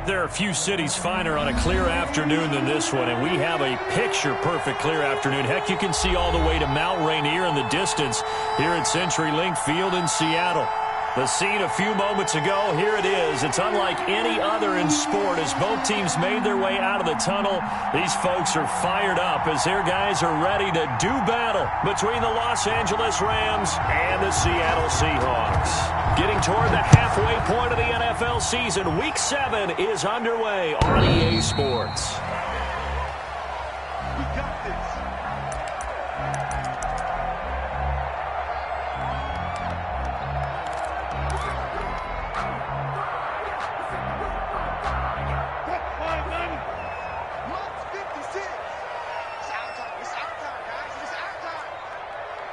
There are a few cities finer on a clear afternoon than this one, and we have a picture-perfect clear afternoon. Heck, you can see all the way to Mount Rainier in the distance here at CenturyLink Field in Seattle. The scene a few moments ago, here it is. It's unlike any other in sport as both teams made their way out of the tunnel. These folks are fired up as their guys are ready to do battle between the Los Angeles Rams and the Seattle Seahawks. Getting toward the halfway point of the NFL season, Week 7 is underway on EA Sports. We got this.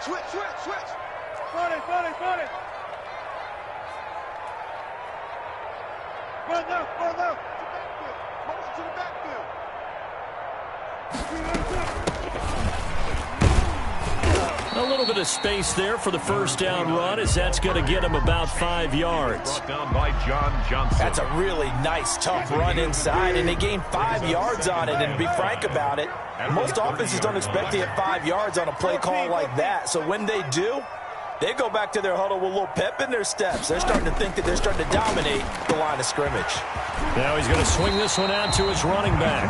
Switch. 40. Run left. Motion to the backfield. A little bit of space there for the first down run as that's going to get him about 5 yards. Brought down by John Johnson. That's a really nice, tough run inside, and they gained 5 yards on it. And to be frank about it, most offenses don't expect to get 5 yards on a play call like that. So when they do, they go back to their huddle with a little pep in their steps. They're starting to think that they're starting to dominate the line of scrimmage. Now he's going to swing this one out to his running back.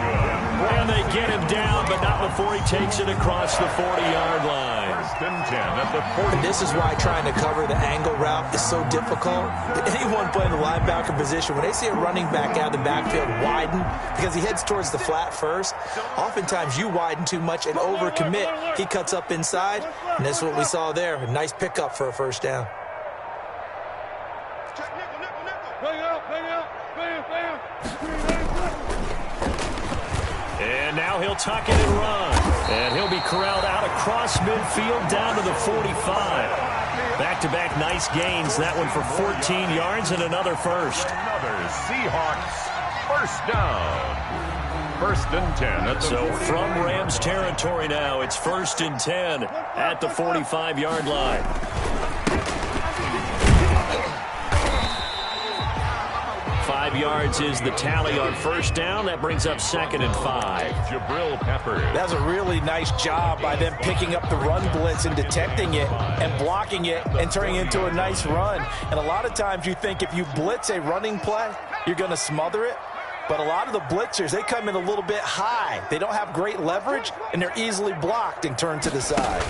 And they get him down, but not before he takes it across the 40-yard line. First and 10 at the 40. This is why trying to cover the angle route is so difficult. Anyone playing the linebacker position, when they see a running back out of the backfield widen, because he heads towards the flat first, oftentimes you widen too much and overcommit. He cuts up inside, and that's what we saw there. A nice pickup for a first down. And now he'll tuck it and run. And he'll be corralled out across midfield down to the 45. Back-to-back nice gains. That one for 14 yards and another first. Another Seahawks first down. First and 10 at the So 40. from Rams territory now, it's first and 10 at the 45-yard line. 5 yards is the tally on first down. That brings up second and 5. Jabril Peppers. That was a really nice job by them picking up the run blitz and detecting it and blocking it and turning it into a nice run. And a lot of times you think if you blitz a running play, you're going to smother it. But a lot of the blitzers, they come in a little bit high. They don't have great leverage, and they're easily blocked and turned to the side.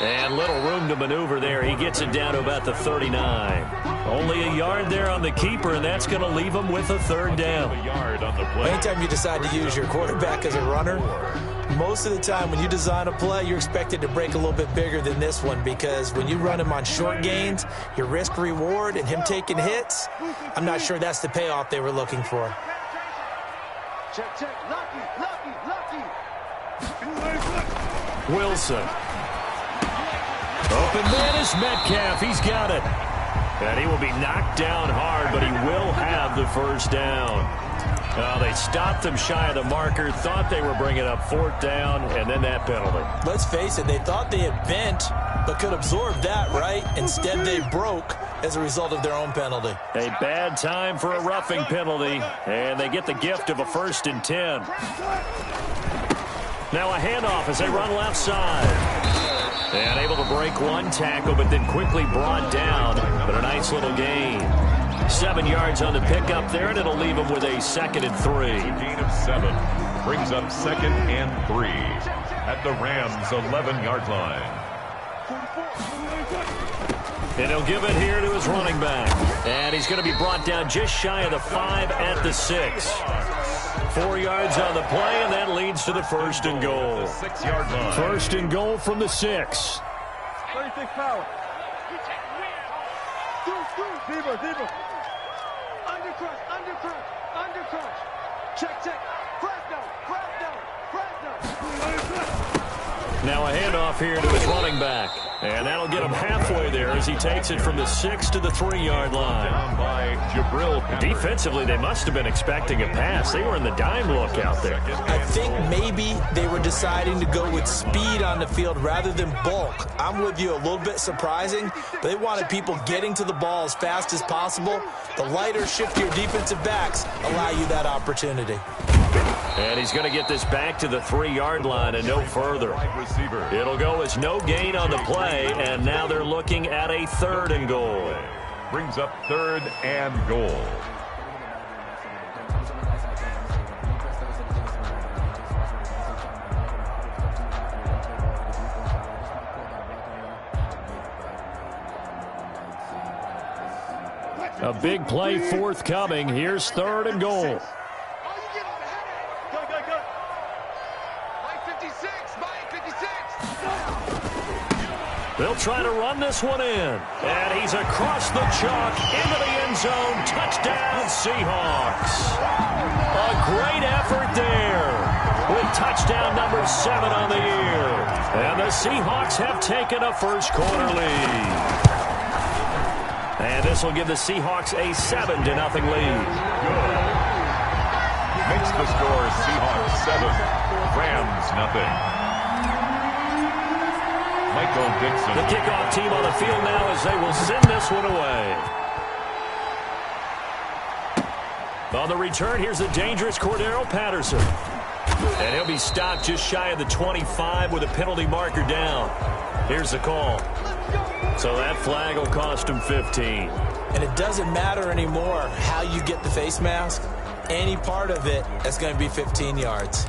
And little room to maneuver there. He gets it down to about the 39. Only a yard there on the keeper, and that's going to leave him with a third down. A yard on the play. Anytime you decide to use your quarterback as a runner, most of the time when you design a play, you're expected to break a little bit bigger than this one, because when you run him on short gains, your risk reward and him taking hits, I'm not sure that's the payoff they were looking for. Check. Lucky. Wilson. Open man is Metcalf. He's got it. And he will be knocked down hard, but he will have the first down. They stopped him shy of the marker, thought they were bringing up fourth down, and then that penalty. Let's face it, they thought they had bent, but could absorb that, right? Instead, they broke as a result of their own penalty. A bad time for a roughing penalty, and they get the gift of a first and 10. Now a handoff as they run left side. And able to break one tackle, but then quickly brought down. But a nice little gain. 7 yards on the pickup there, and it'll leave him with a second and 3. A gain of 7 brings up second and 3 at the Rams' 11-yard line. And he'll give it here to his running back. And he's going to be brought down just shy of the 5 at the 6. 4 yards on the play, and that leads to the first and goal. 6-yard line. First and goal from the 6. 36 power. Deeper. Undercrush. Check. Flag down. Now a handoff here to his running back. And that'll get him halfway there as he takes it from the 6 to the 3-yard line. Down by Jabril Peppers. Defensively, they must have been expecting a pass. They were in the dime look out there. I think maybe they were deciding to go with speed on the field rather than bulk. I'm with you, a little bit surprising. But they wanted people getting to the ball as fast as possible. The lighter, shiftier defensive backs allow you that opportunity. And he's going to get this back to the 3-yard line and no further. It'll go as no gain on the play, and now they're looking at a 3rd and goal. Brings up 3rd and goal. A big play forthcoming. Here's 3rd and goal. They'll try to run this one in. And he's across the chalk into the end zone. Touchdown, Seahawks. A great effort there with touchdown number 7 on the year. And the Seahawks have taken a first-quarter lead. And this will give the Seahawks a 7-0 lead. Good. Makes the score Seahawks 7, Rams nothing. Michael Dixon. The kickoff team on the field now as they will send this one away. On the return, here's the dangerous Cordero Patterson. And he'll be stopped just shy of the 25 with a penalty marker down. Here's the call. So that flag will cost him 15. And it doesn't matter anymore how you get the face mask. Any part of it, that's going to be 15 yards.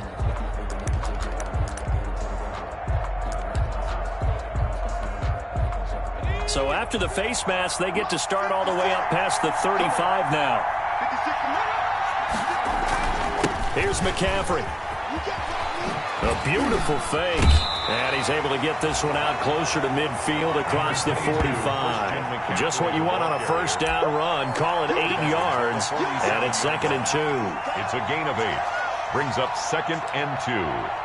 So after the face mask, they get to start all the way up past the 35 now. Here's McCaffrey. A beautiful fake. And he's able to get this one out closer to midfield across the 45. Just what you want on a first down run. Call it 8 yards. And it's 2nd and 2. It's a gain of 8. Brings up 2nd and 2.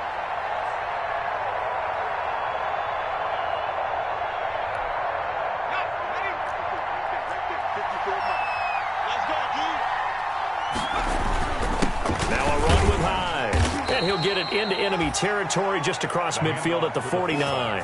Get it into enemy territory just across midfield at the 49.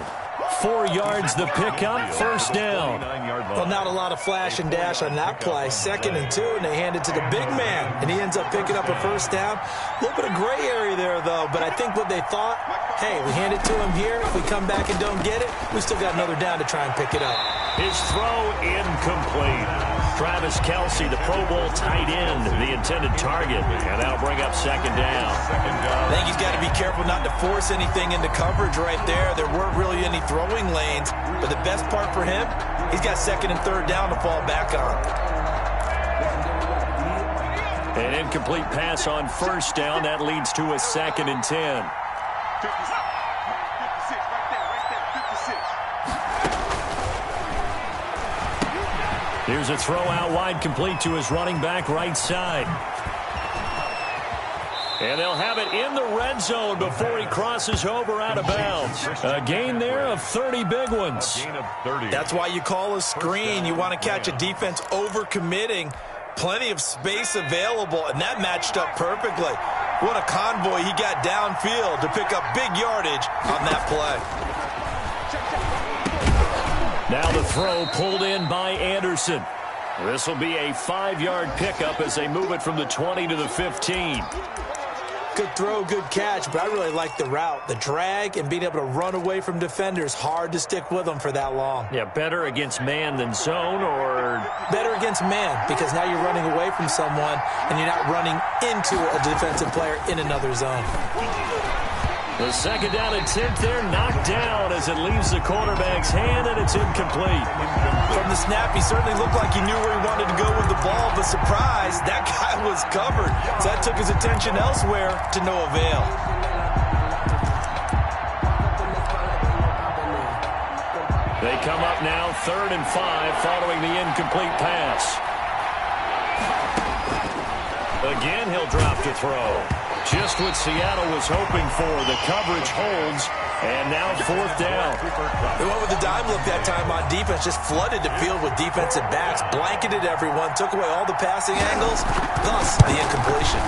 4 yards the pickup, first down. Well, not a lot of flash and dash on that play. 2nd and 2, and they hand it to the big man, and he ends up picking up a first down. A little bit of gray area there, though, but I think what they thought, hey, we hand it to him here. If we come back and don't get it, we still got another down to try and pick it up. His throw incomplete. Travis Kelce, the Pro Bowl tight end, the intended target, and that'll bring up 2nd down. I think he's got to be careful not to force anything into coverage right there. There weren't really any throwing lanes, but the best part for him, he's got 2nd and 3rd down to fall back on. An incomplete pass on first down. That leads to a 2nd and 10. Here's a throw out wide, complete to his running back right side. And they'll have it in the red zone before he crosses over out of bounds. A gain there of 30 big ones. A gain of 30. That's why you call a screen. You want to catch a defense overcommitting. Plenty of space available, and that matched up perfectly. What a convoy he got downfield to pick up big yardage on that play. Now the throw pulled in by Anderson. This will be a 5-yard pickup as they move it from the 20 to the 15. Good throw, good catch, but I really like the route. The drag and being able to run away from defenders, hard to stick with them for that long. Yeah, better against man than zone, or? Better against man, because now you're running away from someone and you're not running into a defensive player in another zone. The 2nd down and 10th there, knocked down as it leaves the quarterback's hand, and it's incomplete. From the snap, he certainly looked like he knew where he wanted to go with the ball, but surprise, that guy was covered. So that took his attention elsewhere to no avail. They come up now 3rd and 5 following the incomplete pass. Again, he'll drop to throw. Just what Seattle was hoping for. The coverage holds, And now 4th down. They went with the dime look that time on defense, just flooded the field with defensive backs, blanketed everyone, took away all the passing angles, thus the incompletion.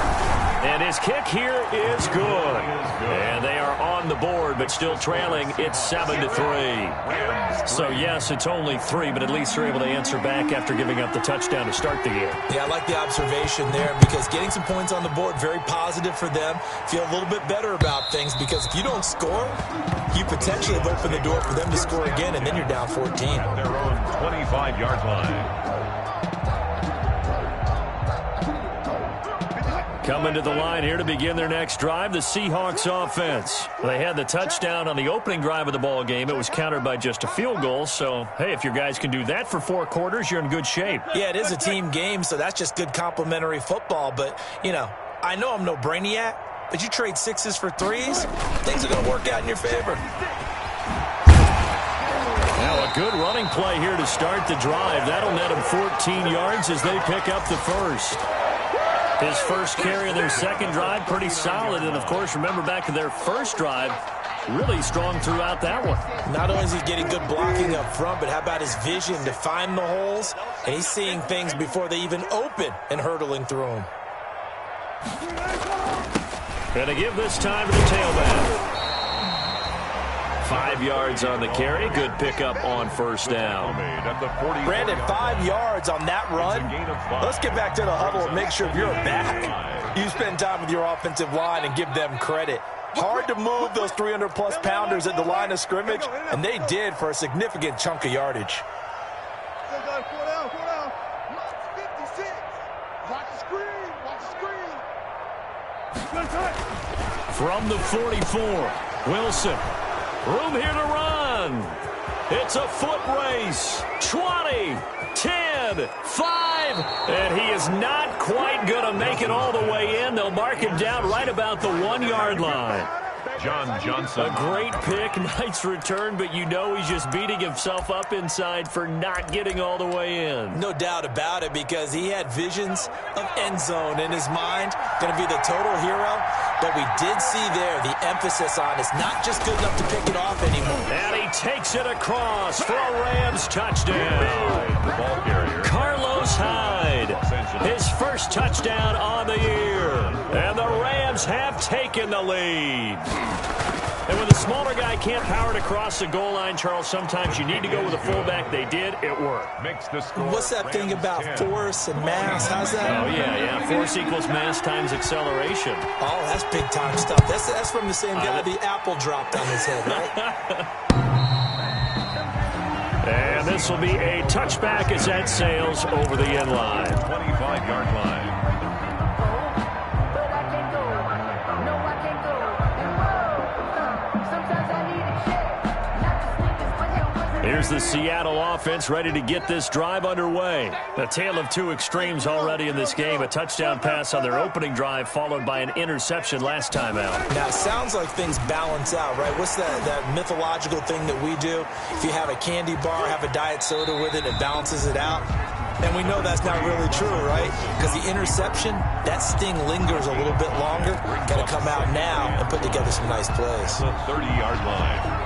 And his kick here is good. And they are on the board, but still trailing. It's 7-3. So, yes, it's only 3, but at least they're able to answer back after giving up the touchdown to start the game. Yeah, I like the observation there because getting some points on the board, very positive for them. Feel a little bit better about things because if you don't score, you potentially have opened the door for them to score again, and then you're down 14. Their own 25-yard line. Coming to the line here to begin their next drive, the Seahawks offense. They had the touchdown on the opening drive of the ball game. It was countered by just a field goal. So, hey, if your guys can do that for 4 quarters, you're in good shape. Yeah, it is a team game, so that's just good complimentary football. But, you know, I know I'm no brainiac, but you trade 6s for 3s, things are going to work out in your favor. Now a good running play here to start the drive. That'll net them 14 yards as they pick up the first. His first carry of their second drive, pretty solid. And, of course, remember back to their first drive, really strong throughout that one. Not only is he getting good blocking up front, but how about his vision to find the holes? And he's seeing things before they even open and hurtling through them. Going to give this time to the tailback. 5 yards on the carry. Good pickup on first down. Brandon, 5 yards on that run. Let's get back to the huddle and make sure you're back. You spend time with your offensive line and give them credit. Hard to move those 300-plus pounders at the line of scrimmage, and they did for a significant chunk of yardage. From the 44, Wilson. Room here to run. It's a foot race. 20, 10, 5. And he is not quite going to make it all the way in. They'll mark him down right about the 1-yard line. John Johnson. A great pick, nice return, but you know he's just beating himself up inside for not getting all the way in. No doubt about it, because he had visions of end zone in his mind. Going to be the total hero. But we did see there the emphasis on it's not just good enough to pick it off anymore. And he takes it across for a Rams touchdown. The ball carrier. Carlos Hyde, his first touchdown on the year. And the Rams have taken the lead. And when the smaller guy can't power it across the goal line, Charles, sometimes you need to go with a fullback. They did. It worked. Makes the score. What's that thing about force and mass? How's that? Oh, yeah. Force equals mass times acceleration. Oh, that's big-time stuff. That's from the same guy the apple dropped on his head, right? And this will be a touchback as that sails over the end line. 25-yard line. Here's the Seattle offense ready to get this drive underway. A tale of two extremes already in this game. A touchdown pass on their opening drive followed by an interception last time out. Now, it sounds like things balance out, right? What's that mythological thing that we do? If you have a candy bar, have a diet soda with it, it balances it out. And we know that's not really true, right? Because the interception, that sting lingers a little bit longer. Got to come out now and put together some nice plays. The 30-yard line.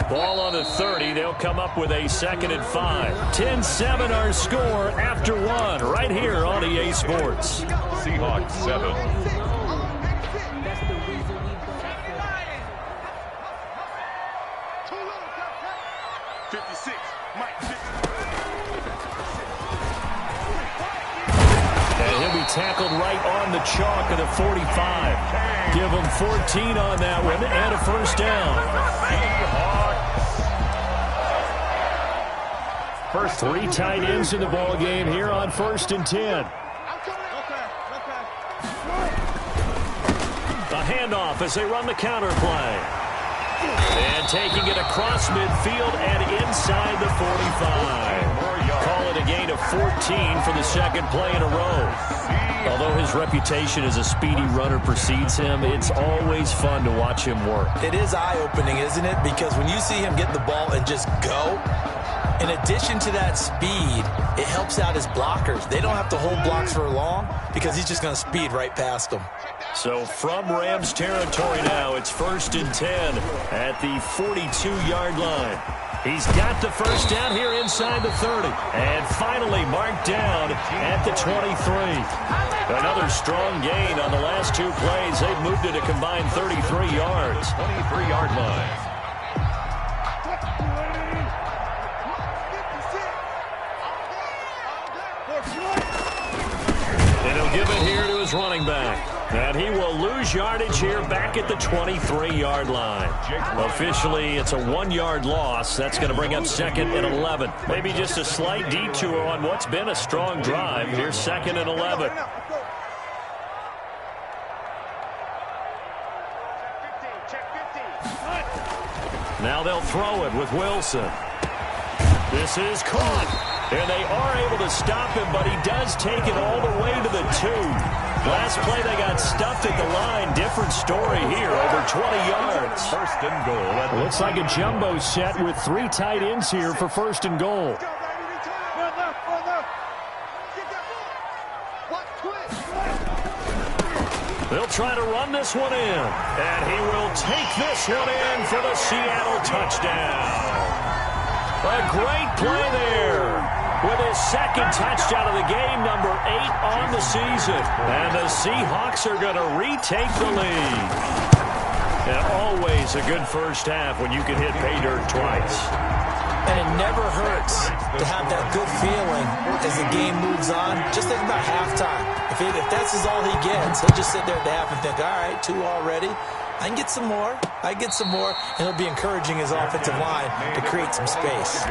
Ball on the 30. They'll come up with a 2nd and 5. 10-7 our score after 1 right here on EA Sports. Seahawks 7. And he'll be tackled right on the chalk of the 45. Give him 14 on that one and a first down. First 3 tight ends in the ball game here on 1st and 10. A handoff as they run the counter play. And taking it across midfield and inside the 45. Call it a gain of 14 for the second play in a row. Although his reputation as a speedy runner precedes him, it's always fun to watch him work. It is eye-opening, isn't it? Because when you see him get the ball and just go, in addition to that speed, it helps out his blockers. They don't have to hold blocks for long because he's just going to speed right past them. So from Rams territory now, it's 1st and 10 at the 42-yard line. He's got the first down here inside the 30. And finally marked down at the 23. Another strong gain on the last 2 plays. They've moved it a combined 33 yards. 23-yard line. And he'll give it here to his running back. And he will lose yardage here back at the 23-yard line. Officially, it's a 1-yard loss. That's going to bring up 2nd and 11. Maybe just a slight detour on what's been a strong drive. Here's 2nd and 11. Now they'll throw it with Wilson. This is caught. And they are able to stop him, but he does take it all the way to the 2. Last play, they got stuffed at the line. Different story here, over 20 yards. 1st and goal. Looks like a jumbo set with 3 tight ends here for 1st and goal. They'll try to run this one in. And he will take this one in for the Seattle touchdown. A great play there. With his 2nd touchdown of the game, number 8 on the season. And the Seahawks are going to retake the lead. And always a good first half when you can hit pay dirt twice. And it never hurts to have that good feeling as the game moves on. Just think about halftime. If that's all he gets, he'll just sit there at the half and think, all right, 2 already. I can get some more. I get some more. And he'll be encouraging his offensive line to create some space.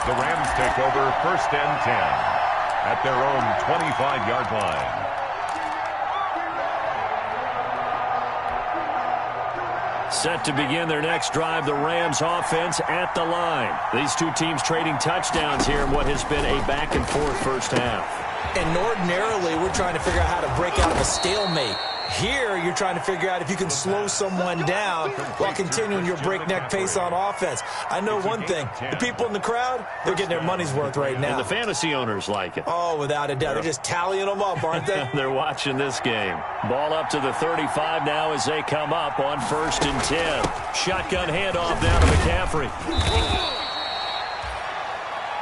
The Rams take over 1st and 10 at their own 25-yard line. Set to begin their next drive, the Rams offense at the line. These 2 teams trading touchdowns here in what has been a back-and-forth first half. And ordinarily, we're trying to figure out how to break out of a stalemate. Here, you're trying to figure out if you can slow someone down while continuing your breakneck pace on offense. I know one thing. The people in the crowd, they're getting their money's worth right now. And the fantasy owners like it. Oh, without a doubt. They're just tallying them up, aren't they? They're watching this game. Ball up to the 35 now as they come up on 1st and 10. Shotgun handoff down to McCaffrey.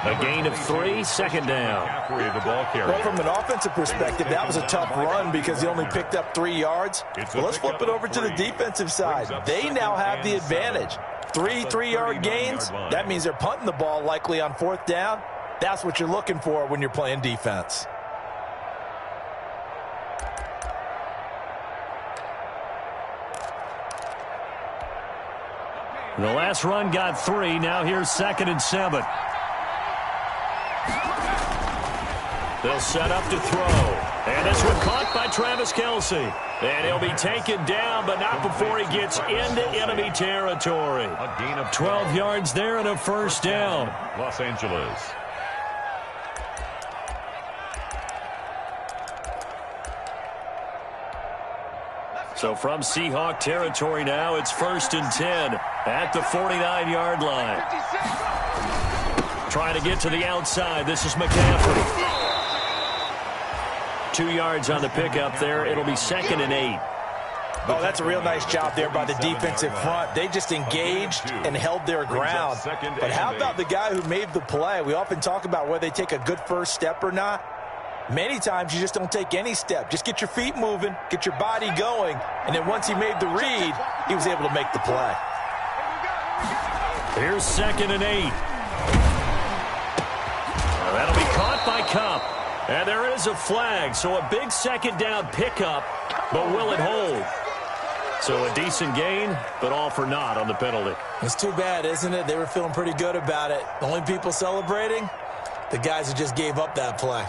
A gain of 3, 2nd down. Well, from an offensive perspective, that was a tough run because he only picked up 3 yards. Well, let's flip it over to the defensive side. They now have the advantage. 3 3-yard gains. That means they're punting the ball likely on 4th down. That's what you're looking for when you're playing defense. The last run got 3. Now here's 2nd and 7. They'll set up to throw. And this one caught by Travis Kelce. And he'll be taken down, but not before he gets into enemy territory. A gain of 12 yards there and a 1st down. Los Angeles. So from Seahawk territory now, it's 1st and 10 at the 49-yard line. Trying to get to the outside. This is McCaffrey. 2 yards on the pickup there. It'll be 2nd and 8. Oh, that's a real nice job there by the defensive front. They just engaged and held their ground. But how about the guy who made the play? We often talk about whether they take a good first step or not. Many times you just don't take any step. Just get your feet moving, get your body going, and then once he made the read, he was able to make the play. Here's 2nd and 8. That'll be caught by Kupp. And there is a flag, so a big 2nd down pickup, but will it hold? So a decent gain, but all for naught on the penalty. It's too bad, isn't it? They were feeling pretty good about it. The only people celebrating, the guys who just gave up that play.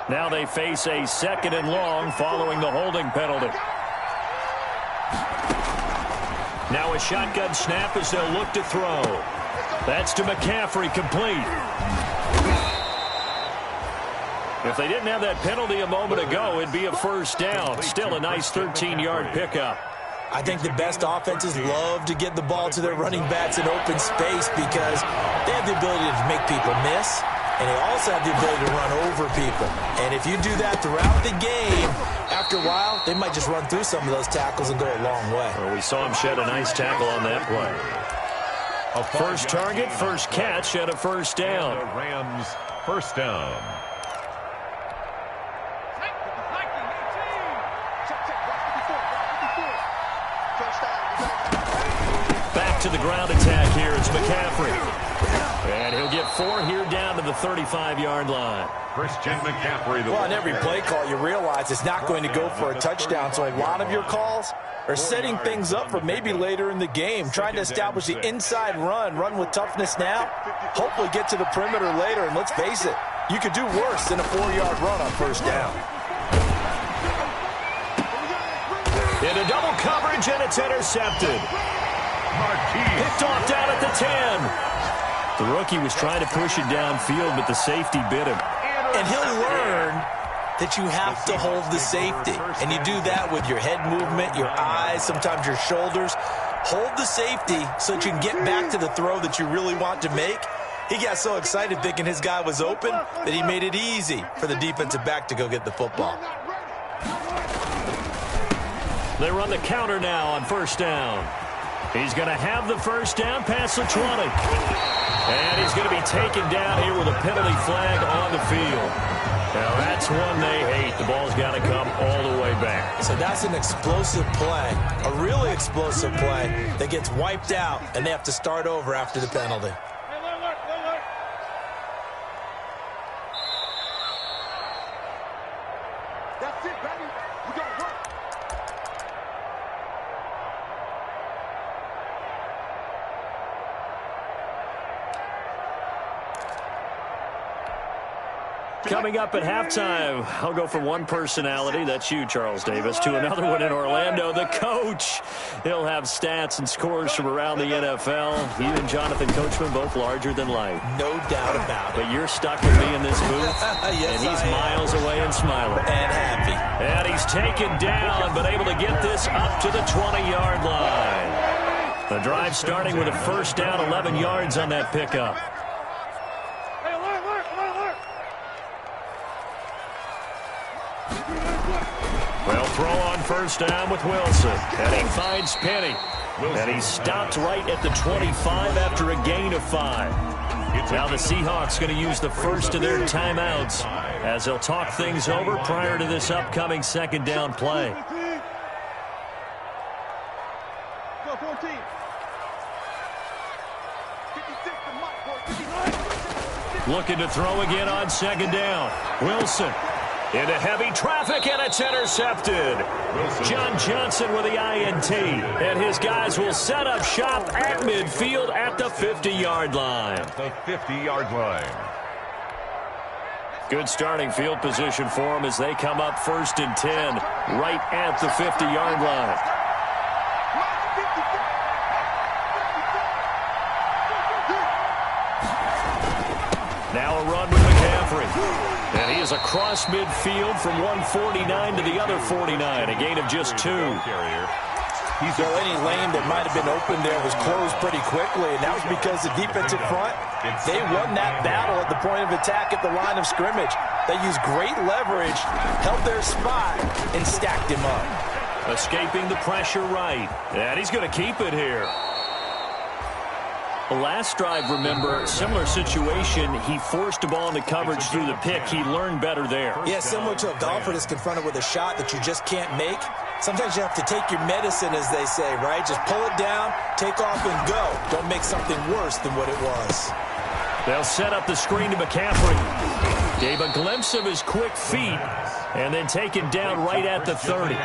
Now they face a 2nd and long following the holding penalty. Now a shotgun snap as they'll look to throw. That's to McCaffrey, complete. If they didn't have that penalty a moment ago, it'd be a 1st down. Still a nice 13-yard pickup. I think the best offenses love to get the ball to their running backs in open space because They have the ability to make people miss, and they also have the ability to run over people. And if you do that throughout the game, after a while, they might just run through some of those tackles and go a long way. Well, we saw him shed a nice tackle on that play. First target, first catch, and a first down. The Rams, first down. Back to the ground attack here. It's McCaffrey. And he'll get 4 here down to the 35-yard line. Christian McCaffrey. Well, on every play call, you realize it's not going to go for a touchdown. So a lot of your calls are setting things up for maybe later in the game, trying to establish the inside run with toughness now, hopefully get to the perimeter later. And let's face it, you could do worse than a 4-yard run on first down. Into double coverage, and it's intercepted. Picked off down at the 10. The rookie was trying to push it downfield, but the safety bit him. And he'll learn that you have to hold the safety. And you do that with your head movement, your eyes, sometimes your shoulders. Hold the safety so that you can get back to the throw that you really want to make. He got so excited thinking his guy was open that he made it easy for the defensive back to go get the football. They run the counter now on first down. He's going to have the first down past the 20. And he's going to be taken down here with a penalty flag on the field. Now, that's one they hate. The ball's got to come all the way back. So that's an explosive play, a really explosive play that gets wiped out, and they have to start over after the penalty. That's it, baby. We got to work. Coming up at halftime, I'll go from one personality, that's you, Charles Davis, to another one in Orlando, the coach. He'll have stats and scores from around the NFL. He and Jonathan Coachman, both larger than life. No doubt about it. But you're stuck with me in this booth, Yes, and he's miles away and smiling. And happy. And he's taken down, but able to get this up to the 20-yard line. The drive starting with a first down, 11 yards on that pickup. Well, throw on first down with Wilson. And he finds Penny. And he's stopped right at the 25 after a gain of 5. Now the Seahawks going to use the first of their timeouts as they'll talk things over prior to this upcoming second down play. Go 14. 56 to Mike, boy. Looking to throw again on second down. Wilson into heavy traffic, and it's intercepted. John Johnson with the INT. And his guys will set up shop at midfield at the 50-yard line. The 50-yard line. Good starting field position for them as they come up 1st and 10 right at the 50-yard line. Now a run with McCaffrey. And he is across midfield from 149 to the other 49. A gain of just 2. So any lane that might have been open there was closed pretty quickly, and that was because the defensive front, they won that battle at the point of attack at the line of scrimmage. They used great leverage, held their spot, and stacked him up. Escaping the pressure right. And he's going to keep it here. The last drive, remember, similar situation. He forced a ball into coverage through the pick. He learned better there. Yeah, similar to a golfer that's confronted with a shot that you just can't make. Sometimes you have to take your medicine, as they say, right? Just pull it down, take off, and go. Don't make something worse than what it was. They'll set up the screen to McCaffrey. Gave a glimpse of his quick feet, and then taken down right at the 30.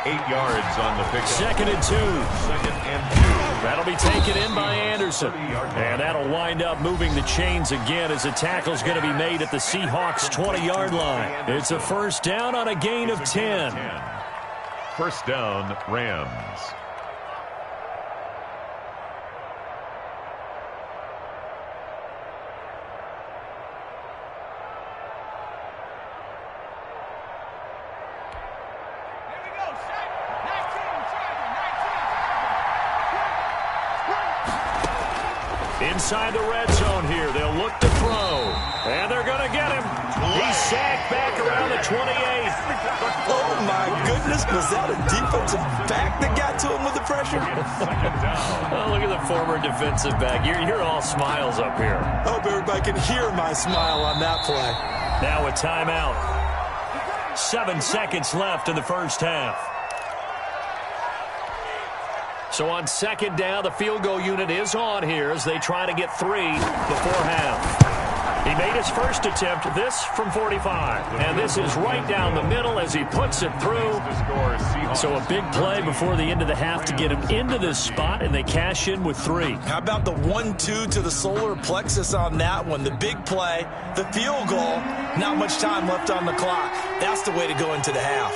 8 yards on the pick. 2nd and 2. 2nd and 2. That'll be taken in by Anderson. And that'll wind up moving the chains again as the tackle's going to be made at the Seahawks' 20-yard line. It's a first down on a gain of 10. First down, Rams. inside the red zone here. They'll look to throw. And they're going to get him. He's sacked back around the 28. Oh, my goodness. Was that a defensive back that got to him with the pressure? Oh, look at the former defensive back. You're all smiles up here. I hope everybody can hear my smile on that play. Now a timeout. 7 seconds left in the first half. So on second down, the field goal unit is on here as they try to get 3 before half. He made his first attempt, this from 45. And this is right down the middle as he puts it through. So a big play before the end of the half to get him into this spot, and they cash in with 3. How about the 1-2 to the solar plexus on that one? The big play, the field goal, not much time left on the clock. That's the way to go into the half.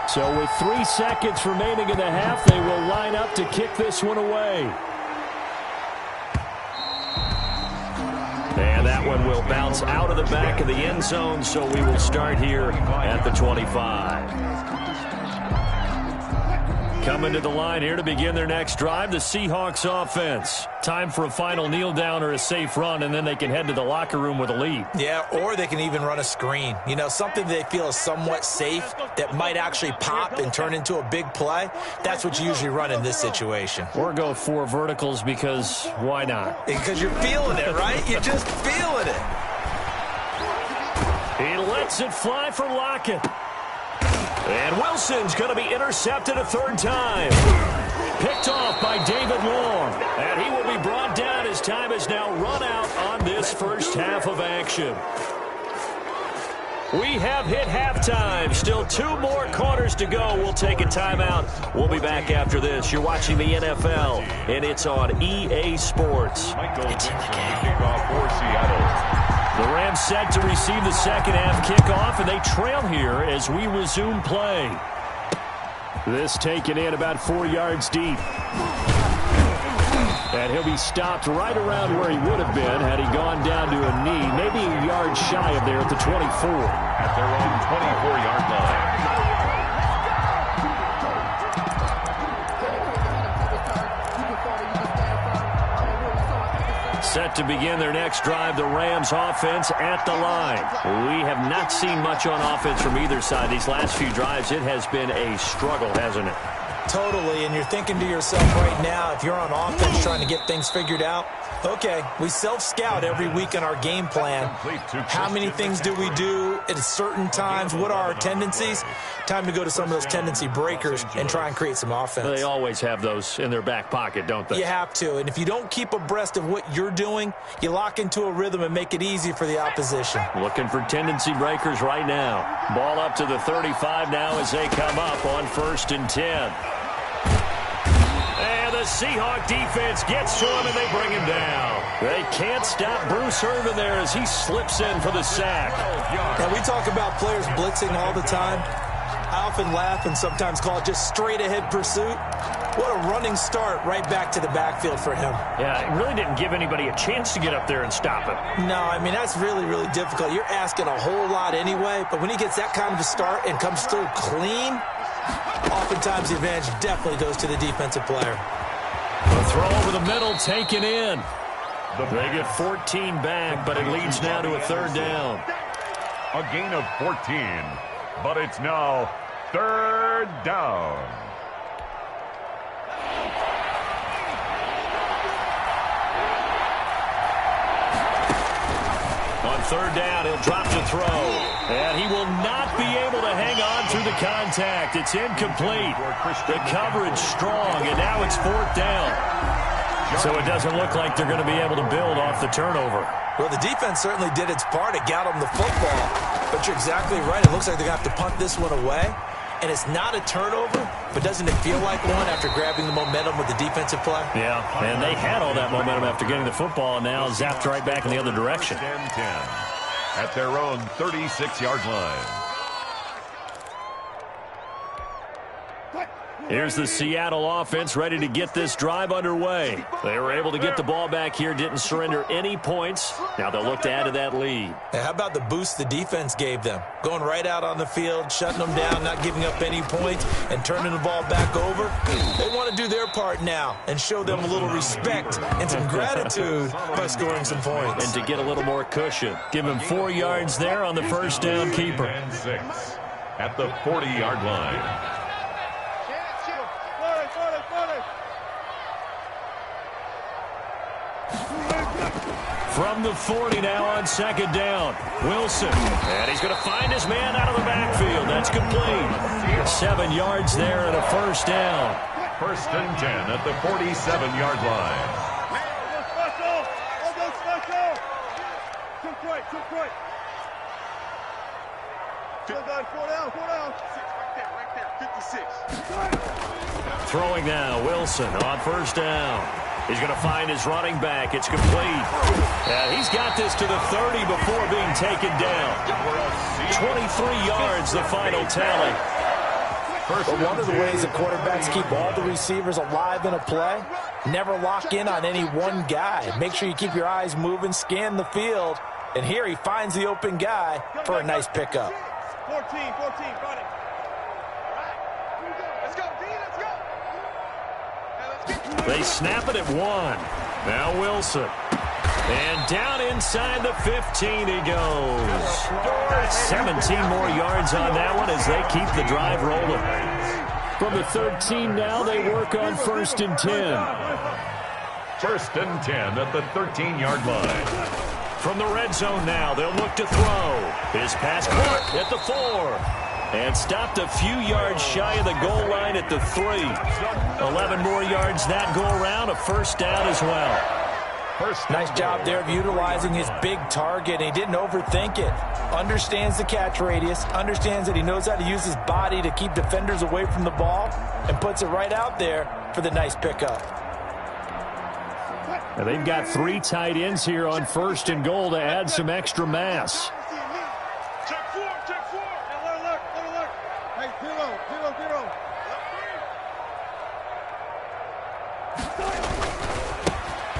So with 3 seconds remaining in the half, they will line up to kick this one away. And that one will bounce out of the back of the end zone, so we will start here at the 25. Coming to the line here to begin their next drive, the Seahawks offense. Time for a final kneel down or a safe run, and then they can head to the locker room with a lead. Yeah, or they can even run a screen. You know, something they feel is somewhat safe that might actually pop and turn into a big play. That's what you usually run in this situation. Or go 4 verticals because why not? Because you're feeling it, right? You're just feeling it. He lets it fly for Lockett. And Wilson's going to be intercepted a 3rd time. Picked off by David Long. And he will be brought down as time is now run out on this first half of action. We have hit halftime. Still 2 more quarters to go. We'll take a timeout. We'll be back after this. You're watching the NFL, and it's on EA Sports. It's in the game. Kickoff for Seattle. The Rams set to receive the second half kickoff, and they trail here as we resume play. This taken in about 4 yards deep. And he'll be stopped right around where he would have been had he gone down to a knee, maybe a yard shy of there at the 24. At their own 24-yard line. Set to begin their next drive, the Rams offense at the line. We have not seen much on offense from either side. These last few drives, it has been a struggle, hasn't it? Totally, and you're thinking to yourself right now, if you're on offense trying to get things figured out, okay, we self-scout every week in our game plan. How many things do we do at certain times? What are our tendencies? Time to go to some of those tendency breakers and try and create some offense. They always have those in their back pocket, don't they? You have to, and if you don't keep abreast of what you're doing, you lock into a rhythm and make it easy for the opposition. Looking for tendency breakers right now. Ball up to the 35 now as they come up on 1st and 10. And the Seahawk defense gets to him, and they bring him down. They can't stop Bruce Irvin there as he slips in for the sack. Now, we talk about players blitzing all the time. I often laugh and sometimes call it just straight-ahead pursuit. What a running start right back to the backfield for him. Yeah, it really didn't give anybody a chance to get up there and stop him. No, I mean, that's really, really difficult. You're asking a whole lot anyway, but when he gets that kind of a start and comes through clean, oftentimes the advantage definitely goes to the defensive player. The throw over the middle taken in. They get 14 back, but it leads now to a 3rd down. A gain of 14, but it's now 3rd down. On 3rd down, he'll drop to throw. And he will not be able to hang on through the contact. It's incomplete. The coverage strong, and now it's 4th down. So it doesn't look like they're going to be able to build off the turnover. Well, the defense certainly did its part. It got them the football. But you're exactly right. It looks like they're going to have to punt this one away. And it's not a turnover, but doesn't it feel like one after grabbing the momentum with the defensive play? Yeah, and they had all that momentum after getting the football, and now zapped right back in the other direction. 10 at their own 36-yard line. Here's the Seattle offense ready to get this drive underway. They were able to get the ball back here, didn't surrender any points. Now they'll look to add to that lead. Hey, how about the boost the defense gave them? Going right out on the field, shutting them down, not giving up any points, and turning the ball back over. They want to do their part now and show them a little respect and some gratitude by scoring some points. And to get a little more cushion. Give him 4 yards there on the first down keeper. And 6 at the 40-yard line. From the 40 now on second down. Wilson. And he's going to find his man out of the backfield. That's complete. 7 yards there and a first down. First and 10 at the 47-yard line. Throwing now, Wilson on first down. He's going to find his running back. It's complete. He's got this to the 30 before being taken down. 23 yards, the final tally. But one of the ways that quarterbacks keep all the receivers alive in a play, never lock in on any one guy. Make sure you keep your eyes moving, scan the field. And here he finds the open guy for a nice pickup. 14, got it. Let's go, D, let's go. They snap it at 1. Now Wilson. And down inside the 15 he goes. 17 more yards on that one as they keep the drive rolling. From the 13 now, they work on first and 10. First and 10 at the 13-yard line. From the red zone now, they'll look to throw. His pass caught at the 4. And stopped a few yards shy of the goal line at the 3. 11 more yards that go around, a first down as well. Nice job there of utilizing his big target. He didn't overthink it. Understands the catch radius, understands that he knows how to use his body to keep defenders away from the ball, and puts it right out there for the nice pickup. Now they've got 3 tight ends here on first and goal to add some extra mass.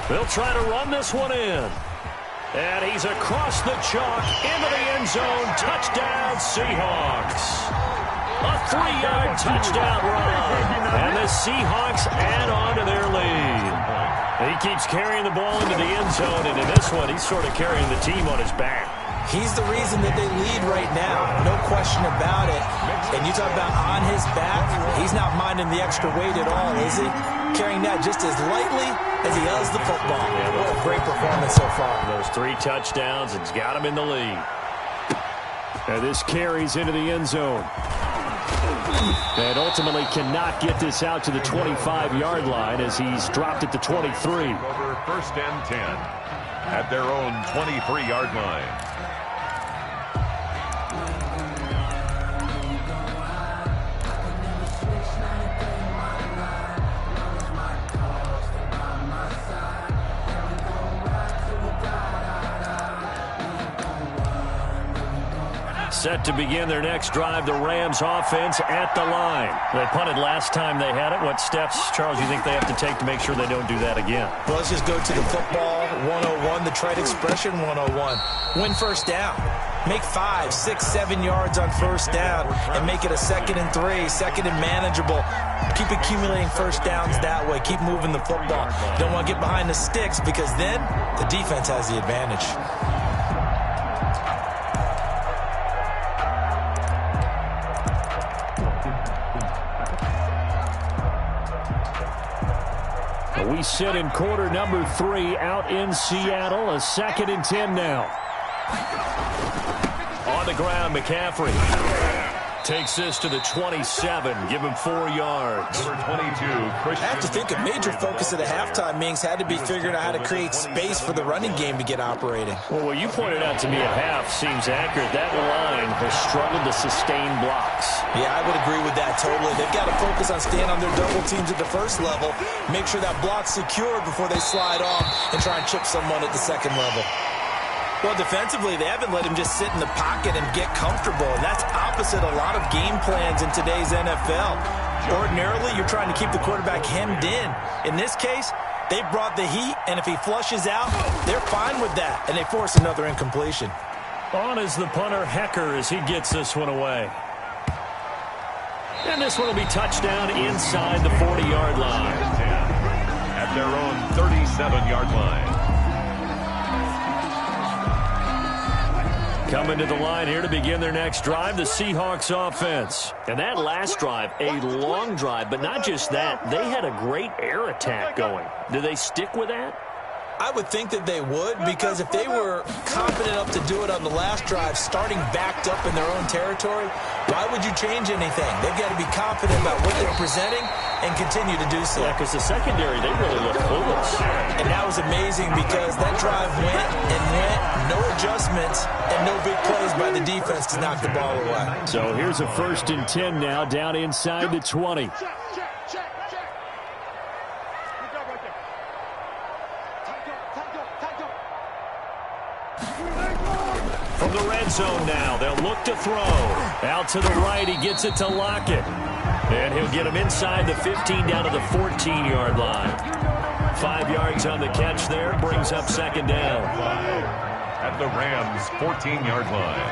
They'll try to run this one in. And he's across the chalk into the end zone. Touchdown, Seahawks. A 3-yard touchdown run. And the Seahawks add on to their lead. He keeps carrying the ball into the end zone. And in this one, he's sort of carrying the team on his back. He's the reason that they lead right now. No question about it. And you talk about on his back, he's not minding the extra weight at all, is he? Carrying that just as lightly as he does the football. Yeah, what a great performance so far. Those 3 touchdowns, it's got him in the lead. And this carries into the end zone. And ultimately cannot get this out to the 25-yard line as he's dropped at the 23. Over first and 10 at their own 23-yard line. Set to begin their next drive, the Rams offense at the line. They punted last time they had it. What steps, Charles, you think they have to take to make sure they don't do that again? Well, let's just go to the football 101, the trite expression 101. Win first down. Make 5, 6, 7 yards on first down and make it a 2nd and 3, 2nd and manageable. Keep accumulating first downs that way. Keep moving the football. Don't want to get behind the sticks because then the defense has the advantage. We sit in quarter number 3 out in Seattle. A 2nd and 10 now. On the ground, McCaffrey takes this to the 27. Give him 4 yards. Number 22, Christian. I have to think a major focus of the halftime meetings had to be figuring out how to create space for the running game to get operating. Well, what you pointed out to me at half seems accurate. That line has struggled to sustain blocks. Yeah, I would agree with that totally. They've got to focus on staying on their double teams at the first level, make sure that block's secured before they slide off and try and chip someone at the second level. Well, defensively, they haven't let him just sit in the pocket and get comfortable, and that's opposite a lot of game plans in today's NFL. Ordinarily, you're trying to keep the quarterback hemmed in. In this case, they brought the heat, and if he flushes out, they're fine with that, and they force another incompletion. On is the punter, Hecker, as he gets this one away. And this one will be touchdown inside the 40-yard line. At their own 37-yard line. Coming to the line here to begin their next drive, the Seahawks offense. And that last drive, a long drive, but not just that. They had a great air attack going. Do they stick with that? I would think that they would, because if they were confident enough to do it on the last drive, starting backed up in their own territory, why would you change anything? They've got to be confident about what they're presenting and continue to do so. Yeah, because the secondary, they really look clueless. And that was amazing because that drive went and went, no adjustments, and no big plays by the defense to knock the ball away. So here's a 1st and 10 now, down inside the 20. From the red zone now, they'll look to throw. Out to the right, he gets it to Lockett. And he'll get him inside the 15 down to the 14-yard line. 5 yards on the catch there, brings up 2nd down. At the Rams' 14-yard line.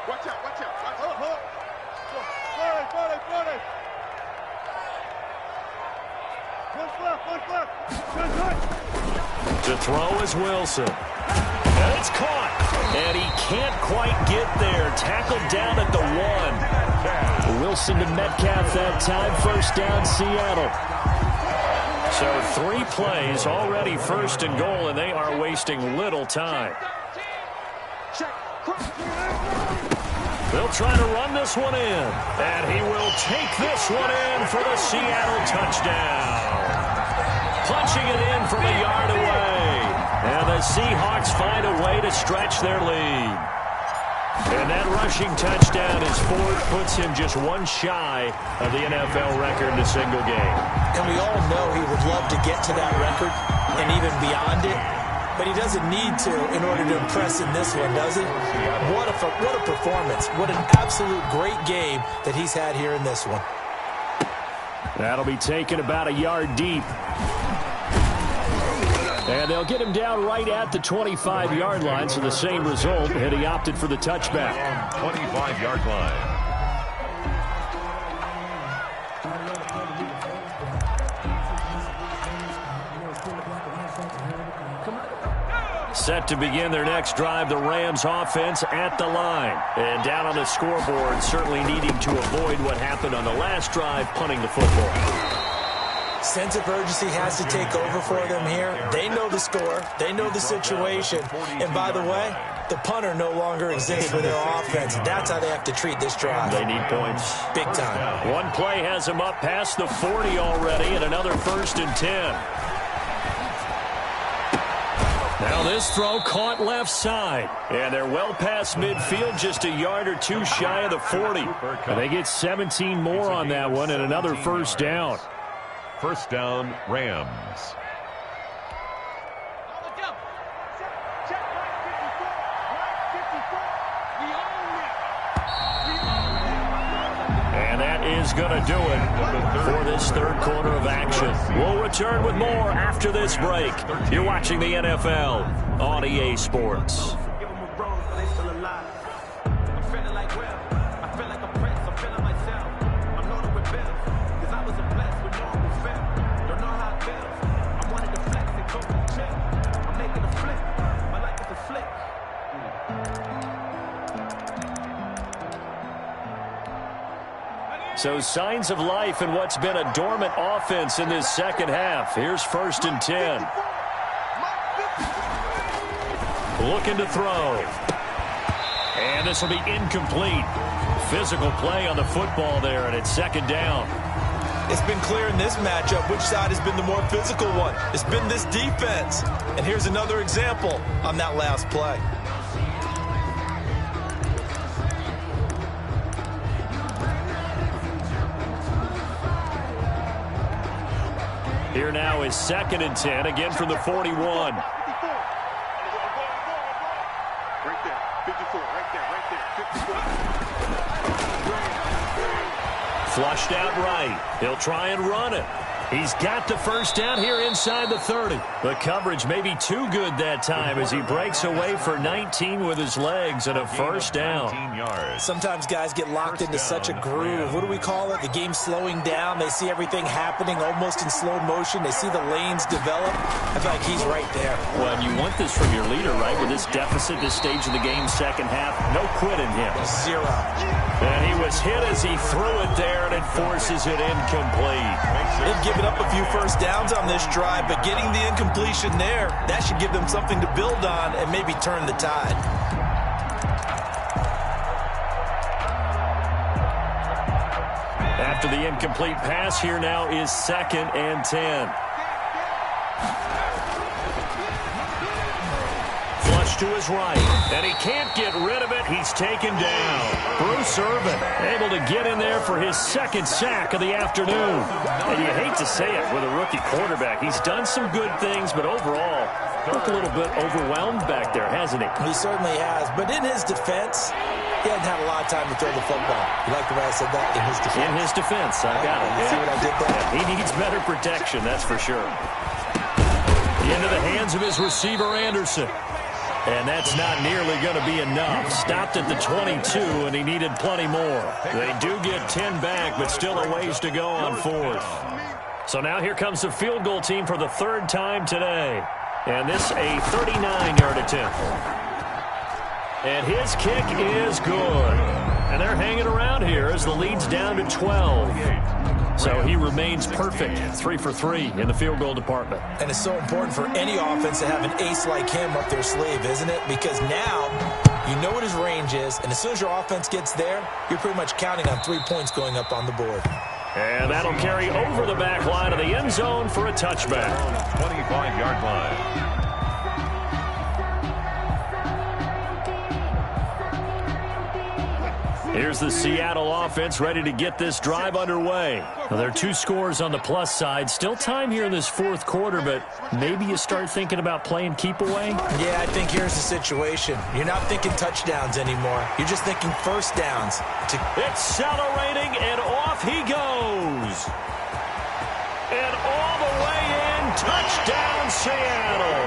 Watch out. To throw is Wilson. And it's caught. And he can't quite get there. Tackled down at the 1. Wilson to Metcalf that time. 1st down, Seattle. So 3 plays, already 1st and goal, and they are wasting little time. They'll try to run this one in. And he will take this one in for the Seattle touchdown. Punching it in from a yard away. And the Seahawks find a way to stretch their lead. And that rushing touchdown is 4th, puts him just 1 shy of the NFL record in a single game. And we all know he would love to get to that record and even beyond it, but he doesn't need to in order to impress in this one, does he? What a performance. What an absolute great game that he's had here in this one. That'll be taken about a yard deep. And they'll get him down right at the 25-yard line, so the same result, and he opted for the touchback. 25-yard line. Set to begin their next drive, the Rams offense at the line. And down on the scoreboard, certainly needing to avoid what happened on the last drive, punting the football. Sense of urgency has to take over for them here. They know the score. They know the situation. And by the way, the punter no longer exists for their offense. That's how they have to treat this drive. They need points. Big time. 1 play has them up past the 40 already, and another 1st and 10. Now this throw caught left side. And they're well past midfield, just a yard or 2 shy of the 40. And they get 17 more on that one and another 1st down. 1st down, Rams. And that is going to do it for this 3rd quarter of action. We'll return with more after this break. You're watching the NFL on EA Sports. So signs of life in what's been a dormant offense in this 2nd half. Here's 1st and 10. Looking to throw. And this will be incomplete. Physical play on the football there, and it's 2nd down. It's been clear in this matchup which side has been the more physical one. It's been this defense. And here's another example on that last play. Here now is 2nd and 10, again from the 41. Right there, 54, right there, 54. Flushed out right. He'll try and run it. He's got the first down here inside the 30. The coverage may be too good that time as he breaks away for 19 with his legs and a first down. Sometimes guys get locked into such a groove. What do we call it? The game's slowing down. They see everything happening almost in slow motion. They see the lanes develop. I feel like he's right there. Well, and you want this from your leader, right? With this deficit, this stage of the game, second half, no quitting him. Zero. And he was hit as he threw it there, and it forces it incomplete. They've given up a few first downs on this drive, but getting the incompletion there, that should give them something to build on and maybe turn the tide. After the incomplete pass, here now is 2nd and 10. Flush to his right, and he can't get rid of it. He's taken down. Bruce Irvin able to get in there for his 2nd sack of the afternoon. And you hate to say it with a rookie quarterback. He's done some good things, but overall, looked a little bit overwhelmed back there, hasn't he? He certainly has, but in his defense, he hadn't had a lot of time to throw the football. You like the way I said that? In his defense. In his defense, I got it. You see what I did there? Yeah, he needs better protection, that's for sure. Into the hands of his receiver, Anderson. And that's not nearly going to be enough. Stopped at the 22, and he needed plenty more. They do get 10 back, but still a ways to go on 4th. So now here comes the field goal team for the 3rd time today. And this a 39-yard attempt. And his kick is good. And they're hanging around here as the lead's down to 12. So he remains perfect, 3 for 3 in the field goal department. And it's so important for any offense to have an ace like him up their sleeve, isn't it? Because now you know what his range is, and as soon as your offense gets there, you're pretty much counting on 3 points going up on the board. And that'll carry over the back line of the end zone for a touchback. 25-yard line. Here's the Seattle offense ready to get this drive underway. Now, there are 2 scores on the plus side. Still time here in this 4th quarter, but maybe you start thinking about playing keep away? Yeah, I think here's the situation. You're not thinking touchdowns anymore. You're just thinking first downs. Accelerating, and off he goes. And all the way in, touchdown Seattle.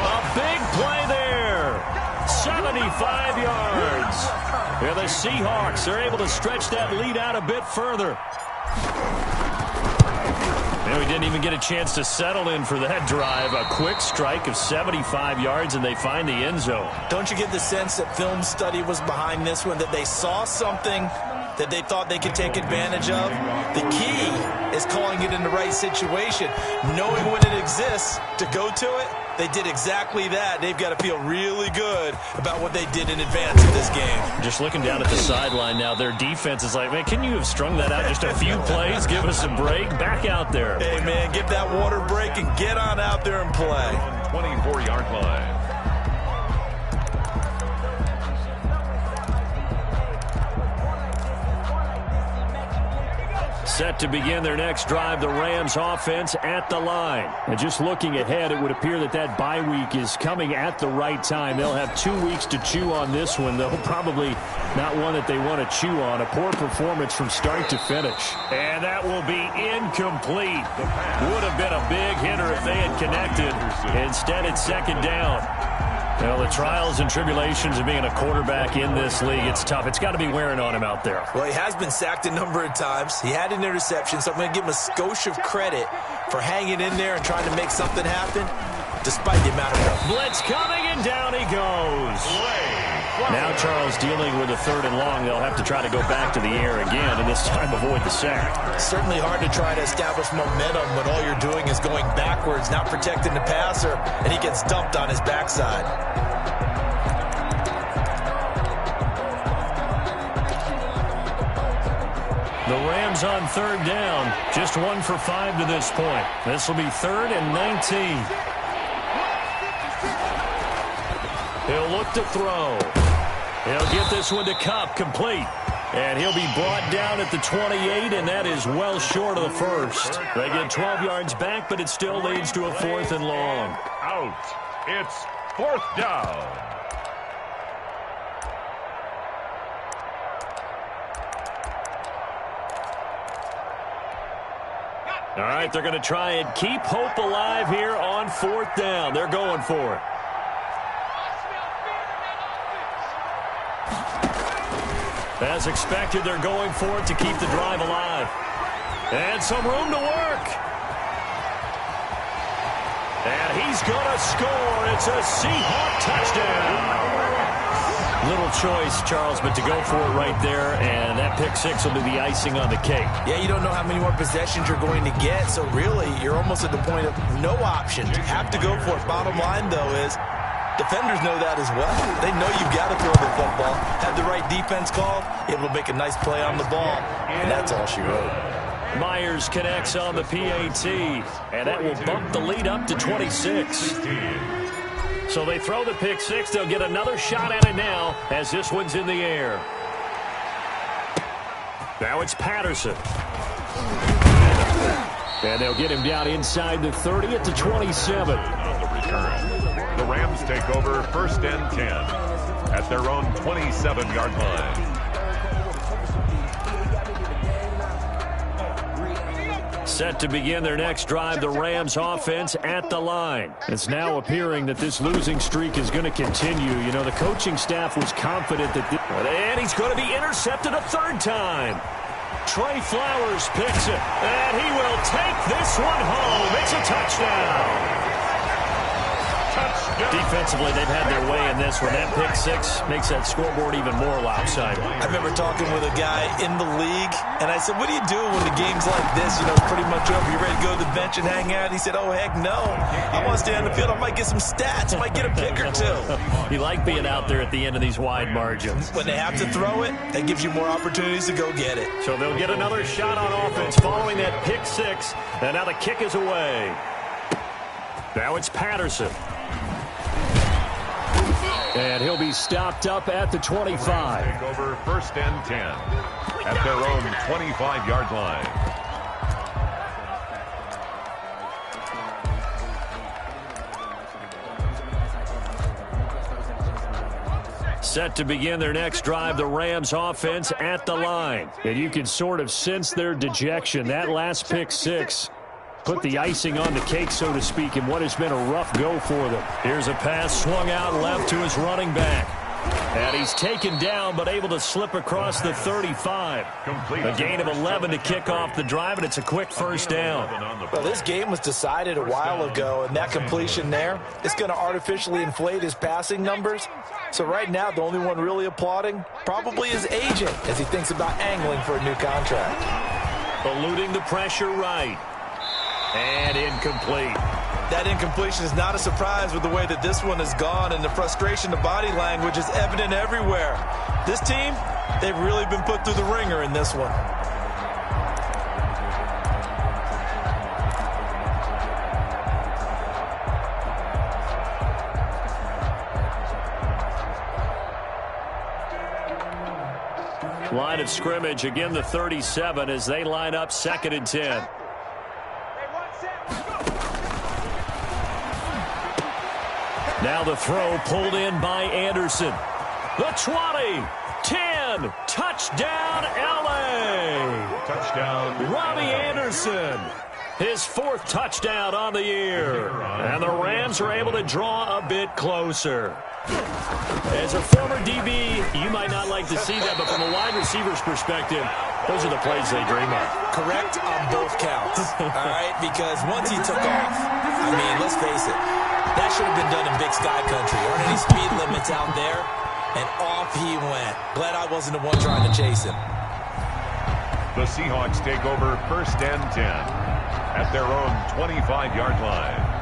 A big play there. 75 yards. Yeah, the Seahawks are able to stretch that lead out a bit further. And we didn't even get a chance to settle in for that drive. A quick strike of 75 yards, and they find the end zone. Don't you get the sense that film study was behind this one, that they saw something that they thought they could take advantage of? The key is calling it in the right situation, knowing when it exists to go to it. They did exactly that. They've got to feel really good about what they did in advance of this game. Just looking down at the sideline now, their defense is like, man, can you have strung that out just a few plays? Give us a break. Back out there. Hey, man, get that water break and get on out there and play. 24-yard line. Set to begin their next drive, the Rams offense at the line. And just looking ahead, it would appear that that bye week is coming at the right time. They'll have 2 weeks to chew on this one, though. Probably not one that they want to chew on. A poor performance from start to finish. And that will be incomplete. Would have been a big hitter if they had connected. Instead, it's 2nd down. Well, the trials and tribulations of being a quarterback in this league, it's tough. It's got to be wearing on him out there. Well, he has been sacked a number of times. He had an interception, so I'm going to give him a skosh of credit for hanging in there and trying to make something happen, despite the amount of work. Blitz coming, and down he goes. Now Charles dealing with a 3rd and long. They'll have to try to go back to the air again, and this time avoid the sack. Certainly hard to try to establish momentum when all you're doing is going backwards, not protecting the passer, and he gets dumped on his backside. The Rams on 3rd down, just 1 for 5 to this point. This will be 3rd and 19. He'll look to throw. He'll get this one to Kupp, complete. And he'll be brought down at the 28, and that is well short of the first. They get 12 yards back, but it still leads to a 4th and long. Out. It's 4th down. All right, they're going to try and keep hope alive here on 4th down. They're going for it. As expected, they're going for it to keep the drive alive. And some room to work. And he's going to score. It's a Seahawk touchdown. Little choice, Charles, but to go for it right there, and that pick six will be the icing on the cake. Yeah, you don't know how many more possessions you're going to get, so really you're almost at the point of no options. You have to go for it. Bottom line, though, is defenders know that as well. They know you've got to throw the football. Have the right defense called, able to make a nice play on the ball, and that's all she wrote. Myers connects on the PAT, and that will bump the lead up to 26. So they throw the pick six. They'll get another shot at it now as this one's in the air. Now it's Patterson. And they'll get him down inside the 30 at the 27. On the return, the Rams take over 1st and 10 at their own 27-yard line. Set to begin their next drive, the Rams offense at the line. It's now appearing that this losing streak is going to continue. You know, the coaching staff was confident that and he's going to be intercepted a 3rd time. Trey Flowers picks it, and he will take this one home. It's a touchdown. Defensively, they've had their way in this one. That pick six makes that scoreboard even more lopsided. I remember talking with a guy in the league, and I said, what do you do when the game's like this? You know, it's pretty much over. You ready to go to the bench and hang out? He said, oh, heck no. I want to stay on the field. I might get some stats. I might get a pick or two. You like being out there at the end of these wide margins. When they have to throw it, that gives you more opportunities to go get it. So they'll get another shot on offense following that pick six, and now the kick is away. Now it's Patterson. And he'll be stopped up at the 25. Take over 1st and 10 at their own 25-yard line. Set to begin their next drive, the Rams offense at the line. And you can sort of sense their dejection. That last pick six put the icing on the cake, so to speak, in what has been a rough go for them. Here's a pass swung out left to his running back. And he's taken down, but able to slip across the 35. A gain of 11 to kick off the drive, and it's a quick 1st down. Well, this game was decided a while ago, and that completion there is going to artificially inflate his passing numbers. So right now, the only one really applauding probably his agent as he thinks about angling for a new contract. Eluding the pressure right. And incomplete. That incompletion is not a surprise with the way that this one has gone, and the frustration, the body language is evident everywhere. This team, they've really been put through the ringer in this one. Line of scrimmage, again the 37 as they line up 2nd and 10. Now the throw pulled in by Anderson. The 20, 10, touchdown LA. Touchdown. Robbie Anderson, his 4th touchdown on the year. And the Rams are able to draw a bit closer. As a former DB, you might not like to see that, but from a wide receiver's perspective, those are the plays they dream of. Correct on both counts, all right? Because once he took off, I mean, let's face it, that should have been done in Big Sky Country. There aren't any speed limits out there, and off he went. Glad I wasn't the one trying to chase him. The Seahawks take over 1st and 10 at their own 25-yard line.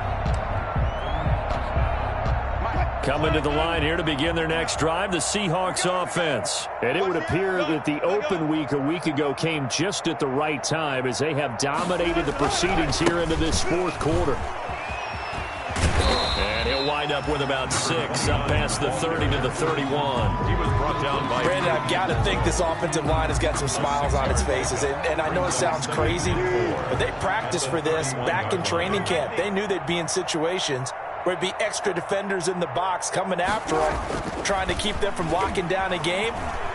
Coming to the line here to begin their next drive, the Seahawks offense. And it would appear that the open week a week ago came just at the right time as they have dominated the proceedings here into this 4th quarter. And he'll wind up with about 6, up past the 30 to the 31. He was brought down by... Brandon, I've got to think this offensive line has got some smiles on its faces. And I know it sounds crazy, but they practiced for this back in training camp. They knew they'd be in situations where it'd be extra defenders in the box coming after them, trying to keep them from locking down a game.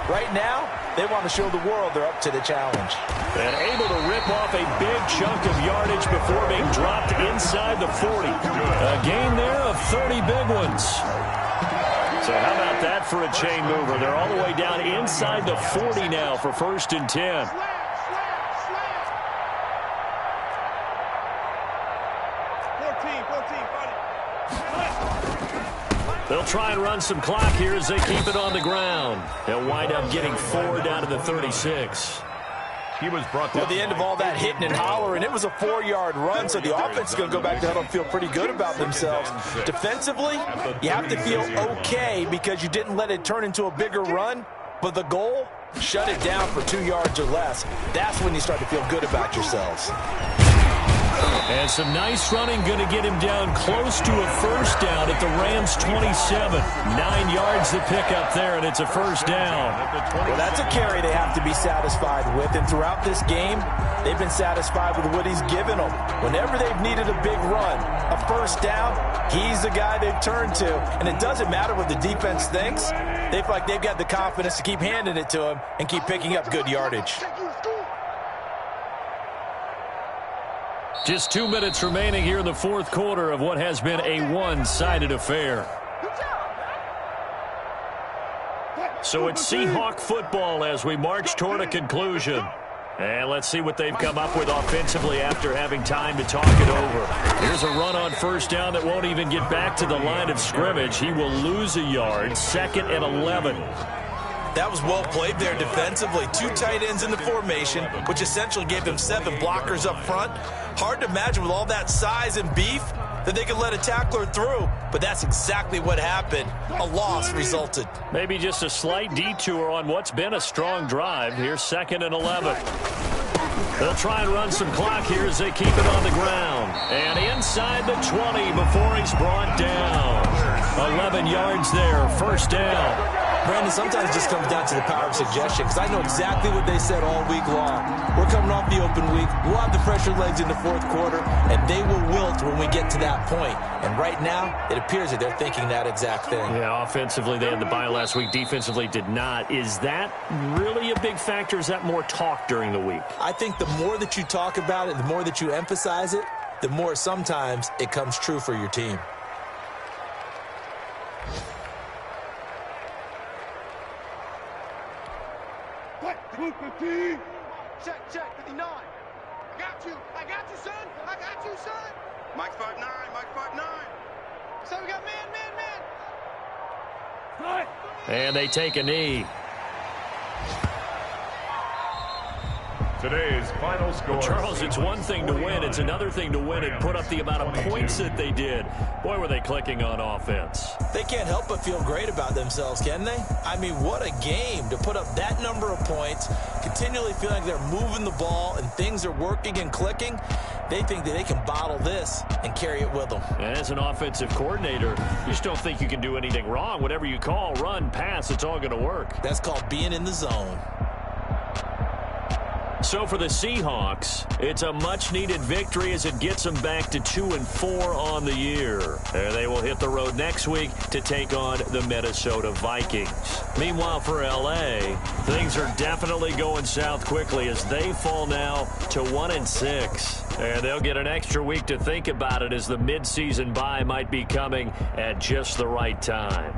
Right now, they want to show the world they're up to the challenge. And able to rip off a big chunk of yardage before being dropped inside the 40. A gain there of 30 big ones. So how about that for a chain mover? They're all the way down inside the 40 now for 1st and 10. They'll try and run some clock here as they keep it on the ground. They'll wind up getting 4 down to the 36. He was brought down. Well, the end of all that hitting and hollering, it was a 4-yard run, so the offense is going to go back to huddle and feel pretty good about themselves. Defensively, you have to feel okay because you didn't let it turn into a bigger run, but the goal, shut it down for 2 yards or less. That's when you start to feel good about yourselves. And some nice running, going to get him down close to a 1st down at the Rams' 27. 9 yards to pick up there, and it's a 1st down. Well, that's a carry they have to be satisfied with, and throughout this game, they've been satisfied with what he's given them. Whenever they've needed a big run, a 1st down, he's the guy they've turned to. And it doesn't matter what the defense thinks. They feel like they've got the confidence to keep handing it to him and keep picking up good yardage. Just 2 minutes remaining here in the 4th quarter of what has been a one-sided affair. So it's Seahawk football as we march toward a conclusion. And let's see what they've come up with offensively after having time to talk it over. Here's a run on 1st down that won't even get back to the line of scrimmage. He will lose a yard, 2nd and 11. That was well played there defensively. 2 tight ends in the formation, which essentially gave them 7 blockers up front. Hard to imagine with all that size and beef that they could let a tackler through, but that's exactly what happened. A loss resulted. Maybe just a slight detour on what's been a strong drive. Here's 2nd and 11. They'll try and run some clock here as they keep it on the ground. And inside the 20 before he's brought down. 11 yards there, 1st down. Brandon, sometimes it just comes down to the power of suggestion, because I know exactly what they said all week long. We're coming off the open week. We'll have the pressure legs in the 4th quarter, and they will wilt when we get to that point. And right now, it appears that they're thinking that exact thing. Yeah, offensively, they had the bye last week. Defensively, did not. Is that really a big factor? Is that more talk during the week? I think the more that you talk about it, the more that you emphasize it, the more sometimes it comes true for your team. Check, 59. I got you, son. I got you, son. Mike's 5'9", Mike's 5'9". So we got man. And they take a knee. Today's final score. Charles, it's one thing to win. It's another thing to win and put up the amount of points that they did. Boy, were they clicking on offense. They can't help but feel great about themselves, can they? I mean, what a game to put up that number of points, continually feeling like they're moving the ball and things are working and clicking. They think that they can bottle this and carry it with them. As an offensive coordinator, you just don't think you can do anything wrong. Whatever you call, run, pass, it's all going to work. That's called being in the zone. So for the Seahawks, it's a much-needed victory as it gets them back to 2-4 on the year. And they will hit the road next week to take on the Minnesota Vikings. Meanwhile, for L.A., things are definitely going south quickly as they fall now to 1-6. And they'll get an extra week to think about it as the midseason bye might be coming at just the right time.